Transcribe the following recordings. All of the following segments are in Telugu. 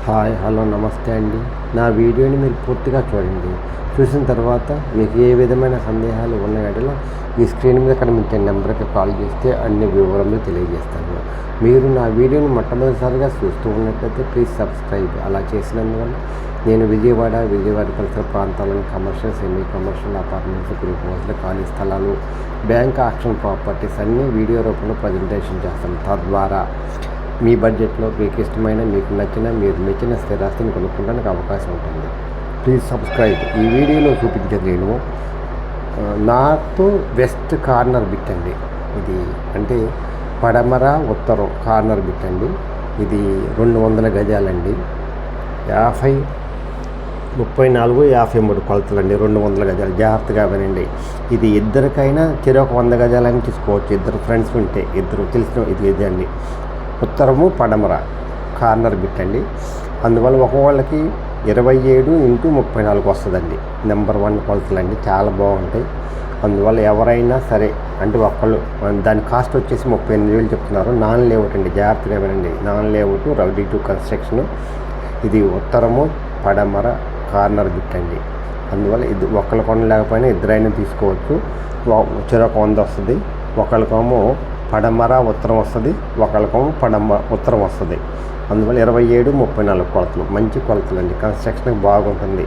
హాయ్ హలో నమస్తే అండి. నా వీడియోని మీరు పూర్తిగా చూడండి. చూసిన తర్వాత మీకు ఏ విధమైన సందేహాలు ఉన్న ఎడల ఈ స్క్రీన్ మీద కనిపించే నెంబర్కి కాల్ చేస్తే అన్ని వివరములు తెలియజేస్తాను. మీరు నా వీడియోని మొట్టమొదటిసారిగా చూస్తూ ఉన్నట్లయితే ప్లీజ్ సబ్స్క్రైబ్. అలా చేసినందువల్ల నేను విజయవాడ పరిసర ప్రాంతాలను commercial, semi commercial, apartments, group హౌస్లు, ఖాళీ స్థలాలు, బ్యాంక్ ఆక్షన్ ప్రాపర్టీస్ అన్నీ వీడియో రూపంలో ప్రజెంటేషన్ చేస్తాను. తద్వారా మీ బడ్జెట్లో మీకు ఇష్టమైన, మీకు నచ్చిన, మీరు మెచ్చిన స్థిరాస్తిని కొనుక్కోవడానికి అవకాశం ఉంటుంది. Please subscribe. ఈ వీడియోలో చూపించేది నేను నార్త్ వెస్ట్ కార్నర్ బిట్ అండి. ఇది అంటే పడమర ఉత్తరం కార్నర్ బిట్ అండి. ఇది 200 గజాలండి. 34, 53 కొలతలండి. 200 గజాలు. జాగ్రత్తగా వినండి. ఇది ఇద్దరికైనా చెరొక 100 గజాలని తీసుకోవచ్చు. ఇద్దరు ఫ్రెండ్స్ ఉంటే, ఇద్దరు తెలిసిన ఇది అండి. ఉత్తరము పడమర కార్నర్ బిట్ అండి. అందువల్ల ఒక్కొక్కళ్ళకి 27x34 వస్తుందండి. నెంబర్ 1 కొలతలండి. చాలా బాగుంటాయి. అందువల్ల ఎవరైనా సరే అంటే ఒకళ్ళు దాని కాస్ట్ వచ్చేసి 38,000 చెప్తున్నారు. నాన్ లేఅవుట్ అండి. జాగ్రత్తగా వినండి. Non layout, ready to construction. ఇది ఉత్తరము పడమర కార్నర్ బిట్ అండి. అందువల్ల ఇది ఒకళ్ళు కొనలేకపోయినా ఇద్దరైనా తీసుకోవచ్చు. చెరొక 100 వస్తుంది. ఒకళ్ళకేమో పడమర ఉత్తరం వస్తుంది, ఒకళ్ళకేమో ఉత్తరం వస్తుంది. అందువల్ల 27x34 కొలతలు. మంచి కొలతలు అండి. కన్స్ట్రక్షన్ బాగుంటుంది.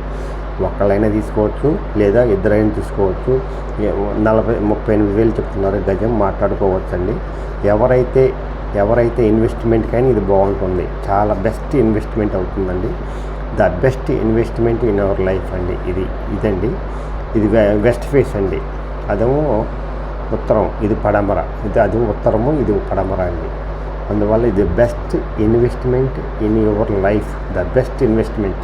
ఒకళ్ళైనా తీసుకోవచ్చు లేదా ఇద్దరైనా తీసుకోవచ్చు. 38,000 చెప్తున్నారు గజం. మాట్లాడుకోవచ్చు అండి. ఎవరైతే ఇన్వెస్ట్మెంట్కైనా ఇది బాగుంటుంది. చాలా బెస్ట్ ఇన్వెస్ట్మెంట్ అవుతుందండి. The best investment in our life అండి. ఇదండి. ఇది వెస్ట్ ఫేస్ అండి. అదేమో ఉత్తరం, ఇది పడమర. అది ఉత్తరము, ఇది పడమర అండి. అందువల్ల ఇది best investment in your life. The best investment.